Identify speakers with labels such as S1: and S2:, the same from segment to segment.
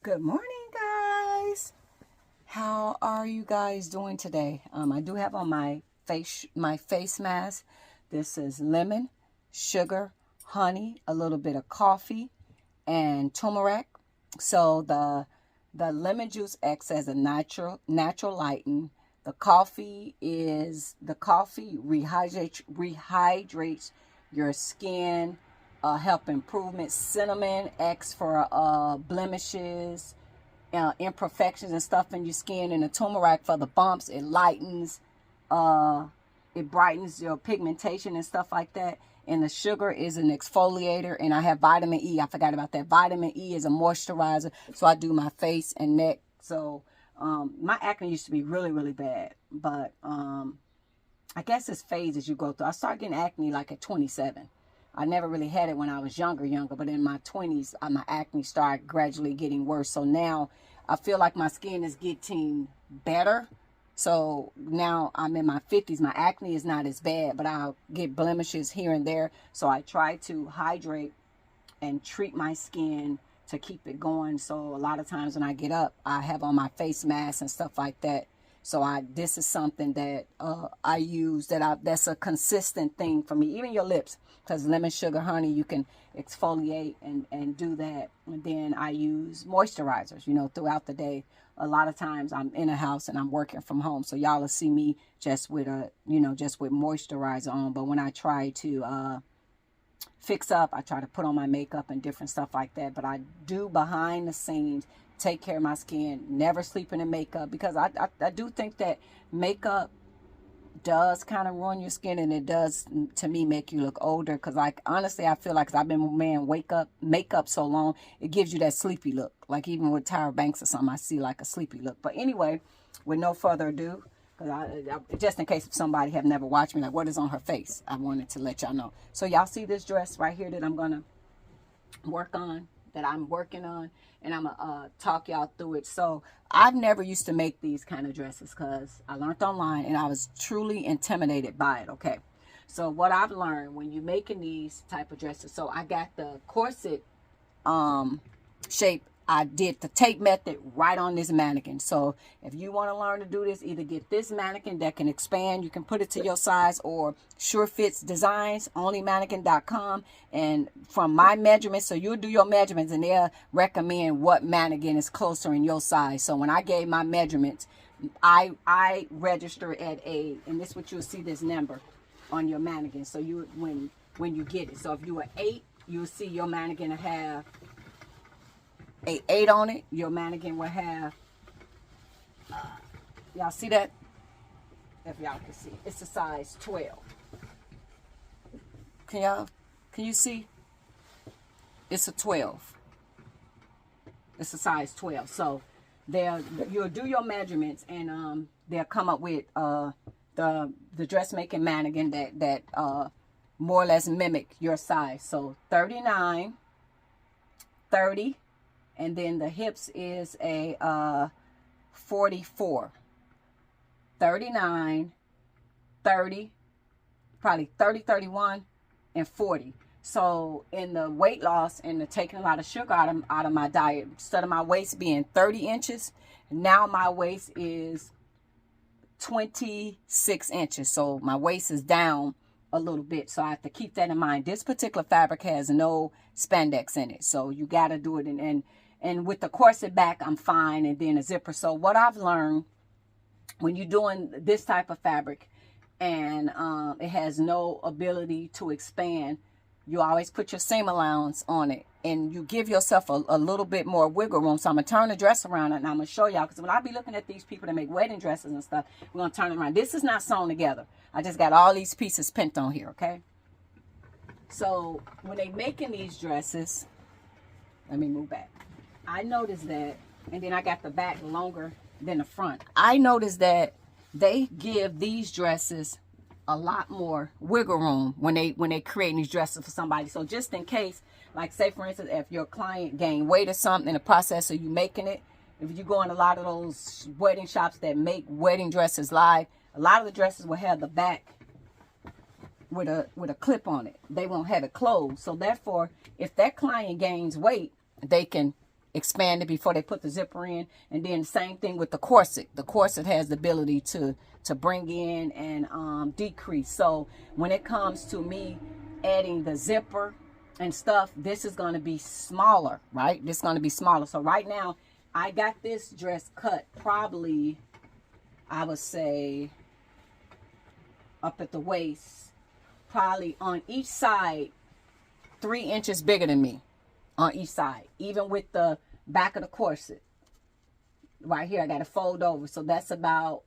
S1: Good morning, guys. How are you guys doing today? I do have on my face mask. This is lemon, sugar, honey, a little bit of coffee, and turmeric. So the lemon juice acts as a natural lighten. The coffee rehydrates your skin, help improvement. Cinnamon acts for blemishes, imperfections and stuff in your skin, and the turmeric for the bumps. It lightens, it brightens your pigmentation and stuff like that. And the sugar is an exfoliator, and I have vitamin E. I forgot about that. Vitamin E is a moisturizer, so I do my face and neck. So my acne used to be really, really bad, but I guess it's phases as you go through. I started getting acne like at 27. I never really had it when I was younger, but in my 20s, my acne started gradually getting worse. So now I feel like my skin is getting better. So now I'm in my 50s. My acne is not as bad, but I'll get blemishes here and there. So I try to hydrate and treat my skin to keep it going. So a lot of times when I get up, I have on my face mask and stuff like that. So this is something that I use, that's a consistent thing for me. Even your lips, because lemon, sugar, honey, you can exfoliate and do that. And then I use moisturizers, throughout the day. A lot of times I'm in a house and I'm working from home. So y'all will see me just with moisturizer on. But when I try to fix up, I try to put on my makeup and different stuff like that. But I do behind the scenes take care of my skin, never sleeping in makeup, because I do think that makeup does kind of ruin your skin, and it does, to me, make you look older. Because honestly, I feel like, cause I've been wearing makeup so long, it gives you that sleepy look. Like even with Tyra Banks or something, I see like a sleepy look. But anyway, with no further ado, because just in case if somebody have never watched me, like what is on her face, I wanted to let y'all know. So y'all see this dress right here that I'm gonna work on, that I'm working on, and I'm gonna talk y'all through it. So I've never used to make these kind of dresses because I learned online and I was truly intimidated by it. Okay, so what I've learned when you're making these type of dresses, so I got the corset shape. I did the tape method right on this mannequin. So if you want to learn to do this, either get this mannequin that can expand, you can put it to your size, or Sure Fits Designs, onlymannequin.com. And from my measurements, so you'll do your measurements and they'll recommend what mannequin is closer in your size. So when I gave my measurements, I registered at and this is what you'll see, this number on your mannequin. So you, when you get it, so if you are 8, you'll see your mannequin will have a 8 on it. Your mannequin will have, y'all see that? If y'all can see, it's a size 12. Can you see? It's a 12. It's a size 12. So you'll do your measurements, and they'll come up with the dressmaking mannequin that more or less mimic your size. So 39, 30. And then the hips is a 44, 39, 30, probably 30, 31, and 40. So in the weight loss and the taking a lot of sugar out of my diet, instead of my waist being 30 inches, now my waist is 26 inches. So my waist is down a little bit. So I have to keep that in mind. This particular fabric has no spandex in it. So you got to do it and with the corset back, I'm fine, and then a zipper. So what I've learned, when you're doing this type of fabric and it has no ability to expand, you always put your seam allowance on it, and you give yourself a little bit more wiggle room. So I'm going to turn the dress around, and I'm going to show y'all, because when I be looking at these people that make wedding dresses and stuff, we're going to turn it around. This is not sewn together. I just got all these pieces pinned on here, okay? So when they making these dresses, let me move back. I noticed that, and then I got the back longer than the front. I noticed that they give these dresses a lot more wiggle room when they create these dresses for somebody. So just in case, like say for instance, if your client gained weight or something in the process of you making it, if you go in a lot of those wedding shops that make wedding dresses live, a lot of the dresses will have the back with a clip on it. They won't have it closed. So therefore, if that client gains weight, they can expand it before they put the zipper in. And then same thing with the corset. The corset has the ability to bring in and decrease. So when it comes to me adding the zipper and stuff, this is going to be smaller, right? This is going to be smaller. So right now I got this dress cut probably, I would say, up at the waist, probably on each side 3 inches bigger than me on each side, even with the back of the corset. Right here I got to fold over, so that's about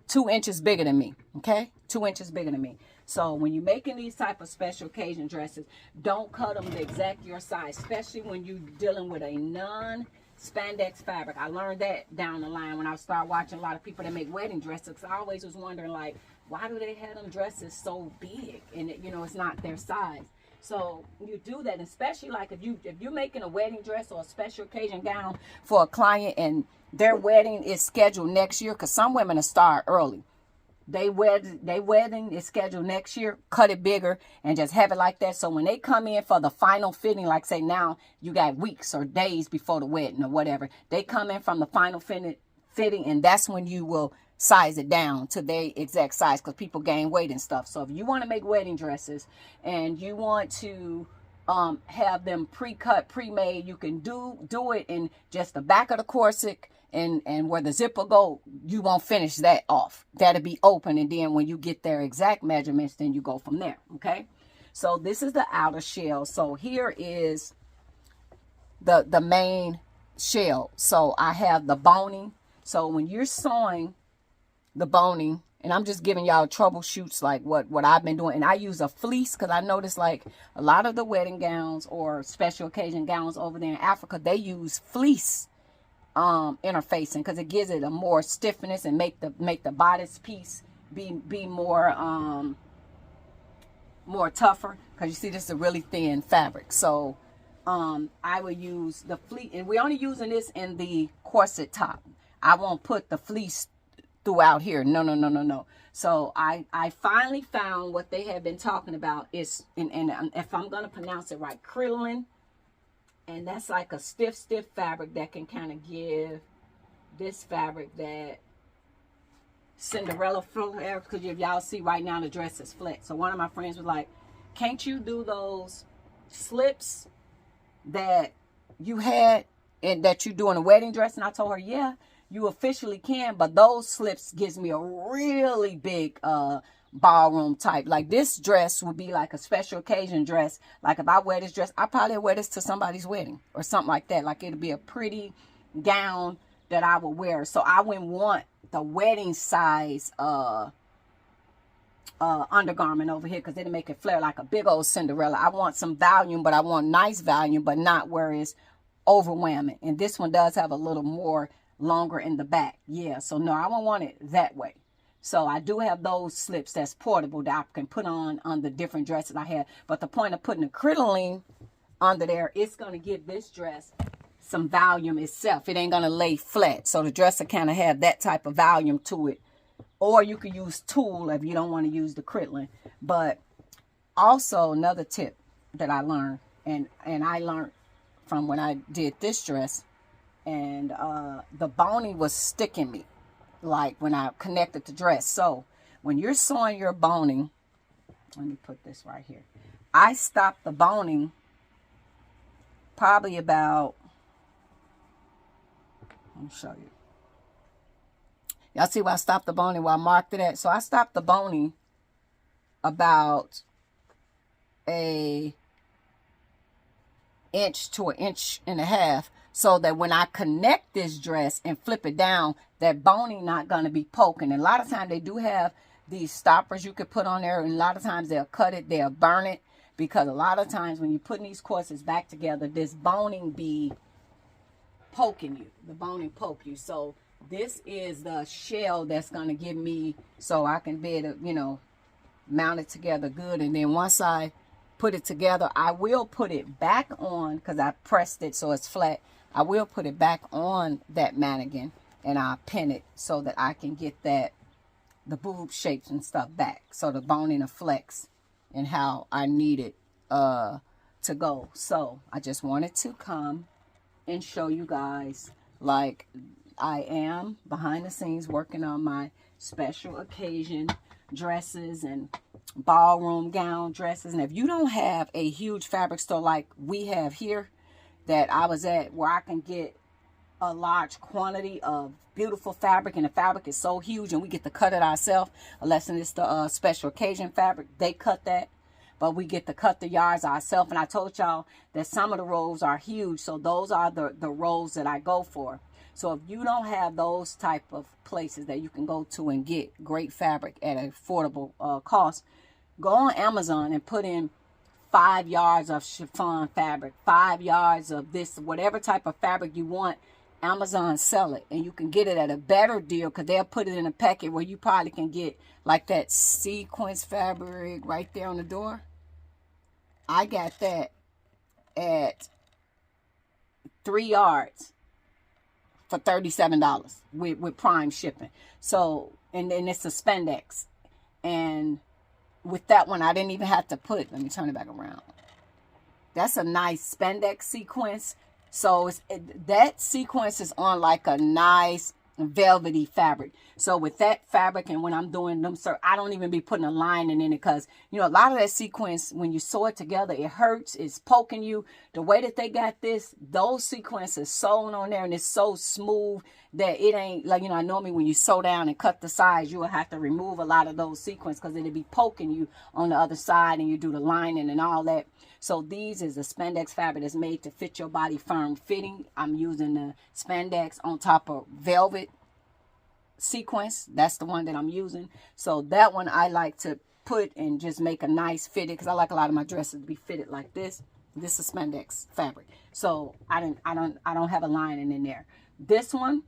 S1: 2 inches bigger than me. Okay, 2 inches bigger than me. So when you're making these type of special occasion dresses, don't cut them the exact your size, especially when you're dealing with a non-spandex fabric. I learned that down the line when I started watching a lot of people that make wedding dresses. I always was wondering, like, why do they have them dresses so big and it, you know, it's not their size. So you do that, especially like if you're making a wedding dress or a special occasion gown for a client and their wedding is scheduled next year, because some women are start early. They wedding is scheduled next year, cut it bigger and just have it like that. So when they come in for the final fitting, like say now you got weeks or days before the wedding or whatever, they come in from the final fitting, and that's when you will size it down to their exact size, because people gain weight and stuff. So if you want to make wedding dresses and you want to have them pre-cut, pre-made, you can do it in just the back of the corset and where the zipper go. You won't finish that off. That'll be open, and then when you get their exact measurements, then you go from there. Okay, so this is the outer shell. So here is the main shell. So I have the boning. So when you're sewing the boning, and I'm just giving y'all troubleshoots like what I've been doing, and I use a fleece because I noticed like a lot of the wedding gowns or special occasion gowns over there in Africa, they use fleece interfacing because it gives it a more stiffness and make the bodice piece be more tougher, because you see this is a really thin fabric. So I would use the fleece, and we're only using this in the corset top. I won't put the fleece throughout here. No. So I finally found what they have been talking about is, and if I'm going to pronounce it right, crinoline. And that's like a stiff fabric that can kind of give this fabric that Cinderella flair, because if y'all see right now the dress is flat. So one of my friends was like, can't you do those slips that you had and that you do in a wedding dress? And I told her, yeah, you officially can, but those slips gives me a really big ballroom type. Like this dress would be like a special occasion dress. Like if I wear this dress, I probably wear this to somebody's wedding or something like that. Like it'd be a pretty gown that I would wear. So I wouldn't want the wedding size undergarment over here, because it'll make it flare like a big old Cinderella. I want some volume, but I want nice volume, but not where it's overwhelming. And this one does have a little more longer in the back. Yeah, so no, I don't want it that way. So I do have those slips that's portable that I can put on the different dresses I have. But the point of putting the crinoline under there, it's going to give this dress some volume itself. It ain't going to lay flat. So the dress will kind of have that type of volume to it. Or you could use tulle if you don't want to use the crinoline. But also another tip that I learned, and I learned from when I did this dress, and the boning was sticking me. Like when I connected the dress. So when you're sewing your boning, let me put this right here. I stopped the boning probably about, let me show you. Y'all see where I stopped the boning, where I marked it at? So I stopped the boning about an inch to 1.5 inches. So that when I connect this dress and flip it down, that boning not going to be poking. And a lot of times they do have these stoppers you could put on there. And a lot of times they'll cut it, they'll burn it. Because a lot of times when you're putting these corsets back together, this boning be poking you. The boning poke you. So this is the shell that's going to give me, so I can be able to, you know, mount it together good. And then once I put it together, I will put it back on, because I pressed it so it's flat. I will put it back on that mannequin, and I'll pin it so that I can get the boob shapes and stuff back. So the boning will flex and how I need it to go. So I just wanted to come and show you guys, like, I am behind the scenes working on my special occasion dresses and ballroom gown dresses. And if you don't have a huge fabric store like we have here that I was at, where I can get a large quantity of beautiful fabric, and the fabric is so huge and we get to cut it ourselves, unless it's the special occasion fabric, they cut that, but we get to cut the yards ourselves. And I told y'all that some of the rolls are huge, so those are the rolls that I go for. So if you don't have those type of places that you can go to and get great fabric at an affordable cost, go on Amazon and put in 5 yards of chiffon fabric, 5 yards of this, whatever type of fabric you want. Amazon sell it, and you can get it at a better deal because they'll put it in a packet where you probably can get like that sequence fabric right there on the door. I got that at 3 yards for $37 with prime shipping. So, and then it's a spandex, and with that one I didn't even have to put, let me turn it back around, that's a nice spandex sequence. So that sequence is on like a nice velvety fabric. So with that fabric, and when I'm doing them, sir, I don't even be putting a lining in it, because you know a lot of that sequence, when you sew it together, it hurts, it's poking you. The way that they got this, those sequences sewn on there, and it's so smooth that it ain't like, you know, normally when you sew down and cut the sides, you will have to remove a lot of those sequences because it'll be poking you on the other side, and you do the lining and all that. So these is a spandex fabric that's made to fit your body, firm fitting. I'm using the spandex on top of velvet sequence. That's the one that I'm using. So that one I like to put and just make a nice fitted, because I like a lot of my dresses to be fitted like this. This is spandex fabric. So I don't have a lining in there. This one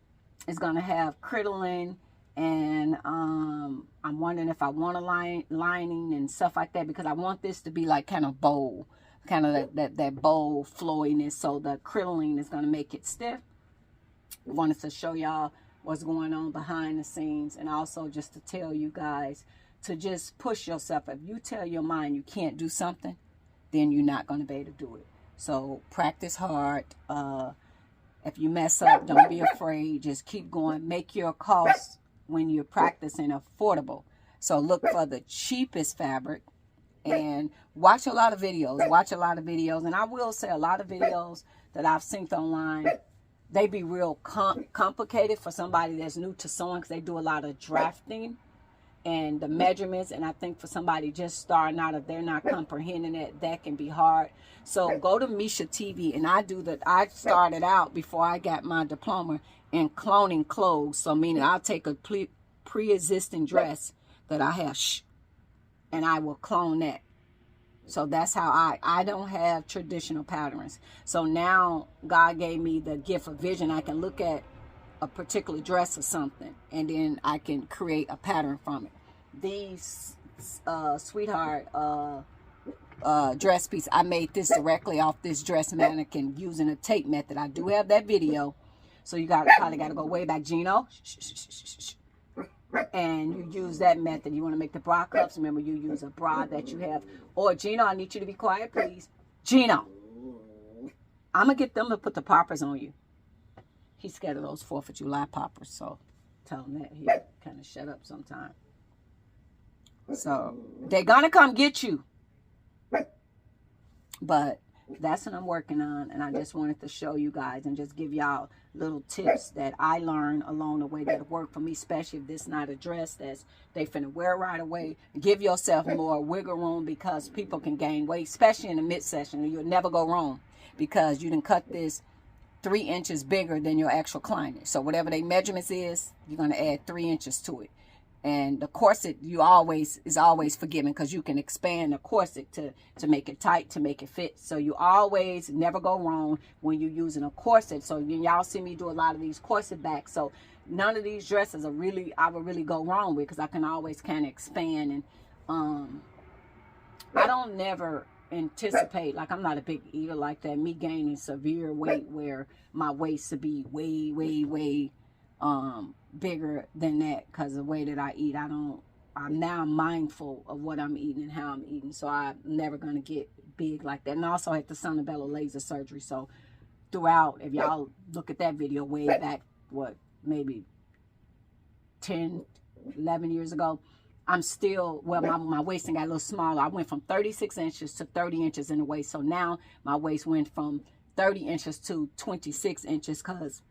S1: is gonna have crinoline, and I'm wondering if I want a lining and stuff like that, because I want this to be like kind of bold, kind of that bold flowiness. So the crinoline is going to make it stiff. I wanted to show y'all what's going on behind the scenes, and also just to tell you guys to just push yourself. If you tell your mind you can't do something, then you're not going to be able to do it. So practice hard. If you mess up, don't be afraid. Just keep going. Make your costs when you're practicing affordable. So look for the cheapest fabric and watch a lot of videos. And I will say, a lot of videos that I've seen online, they be real complicated for somebody that's new to sewing, because they do a lot of drafting and the measurements. And I think for somebody just starting out, if they're not comprehending it, that can be hard. So go to Misha TV, and I started out before I got my diploma in cloning clothes. So meaning I'll take a pre-existing dress that I have, and I will clone that. So that's how I don't have traditional patterns. So now God gave me the gift of vision. I can look at a particular dress or something, and then I can create a pattern from it. These sweetheart dress piece, I made this directly off this dress mannequin using a tape method. I do have that video, so you probably got to go way back, Gino. And you use that method. You want to make the bra cups, remember you use a bra that you have. Or Gino, I need you to be quiet, please. Gino, I'm going to get them to put the poppers on you. He's scared of those 4th of July poppers, so tell him that. He kind of shut up sometime. So they're going to come get you. But that's what I'm working on, and I just wanted to show you guys and just give y'all little tips that I learned along the way that work for me, especially if this not a dress that's they finna wear right away. Give yourself more wiggle room, because people can gain weight, especially in the midsection. You'll never go wrong, because you done cut this 3 inches bigger than your actual client. So whatever their measurements is, you're going to add 3 inches to it. And the corset is always forgiving, because you can expand the corset to make it tight, to make it fit. So you always never go wrong when you're using a corset. So y'all see me do a lot of these corset backs. So none of these dresses I would really go wrong with, because I can always kind of expand. And I don't never anticipate, like I'm not a big eater like that, me gaining severe weight where my waist to be way bigger than that, because the way that I eat, I'm now mindful of what I'm eating and how I'm eating. So I'm never going to get big like that. And I also had the Santabella laser surgery. So throughout, if y'all look at that video way back, what, maybe 10, 11 years ago, I'm still, well, my waisting got a little smaller. I went from 36 inches to 30 inches in the waist. So now my waist went from 30 inches to 26 inches because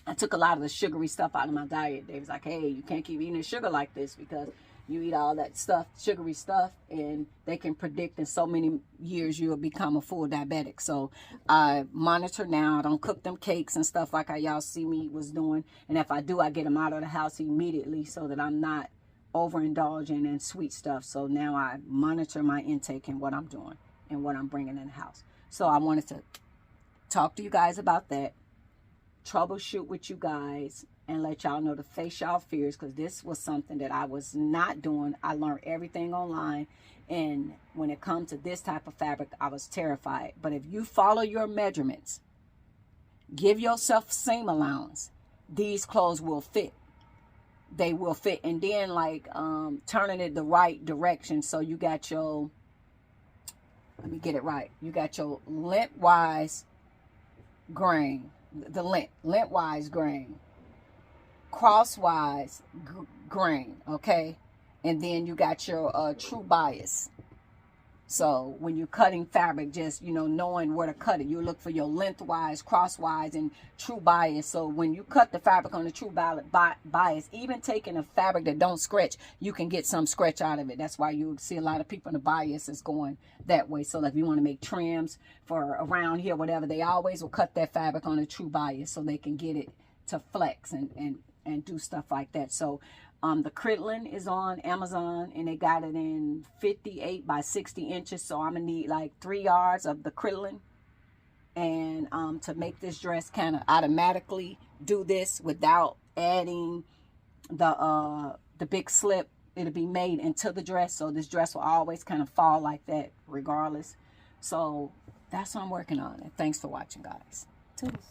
S1: I took a lot of the sugary stuff out of my diet. They was like, hey, you can't keep eating sugar like this because you eat all that stuff, sugary stuff, and they can predict in so many years you'll become a full diabetic. So I monitor now. I don't cook them cakes and stuff like how y'all see me was doing. And if I do, I get them out of the house immediately so that I'm not overindulging in sweet stuff. So now I monitor my intake and what I'm doing and what I'm bringing in the house. So I wanted to talk to you guys about that, troubleshoot with you guys, and let y'all know to face y'all fears, because this was something that I was not doing. I learned everything online, and when it comes to this type of fabric, I was terrified. But if you follow your measurements, give yourself seam allowance, these clothes will fit. They will fit. And then like turning it the right direction, so you got your, let me get it right, you got your lengthwise grain, the lengthwise grain, crosswise grain, okay? And then you got your true bias. So when you're cutting fabric, just, you know, knowing where to cut it, you look for your lengthwise, crosswise, and true bias. So when you cut the fabric on the true bias, even taking a fabric that don't stretch, you can get some stretch out of it. That's why you see a lot of people in the bias is going that way. So if you want to make trims for around here, whatever, they always will cut that fabric on a true bias so they can get it to flex and do stuff like that. So the Critlin is on Amazon, and they got it in 58 by 60 inches. So I'm going to need like 3 yards of the Critlin. And to make this dress kind of automatically do this without adding the big slip, it'll be made into the dress. So this dress will always kind of fall like that regardless. So that's what I'm working on. And thanks for watching, guys. Toodles.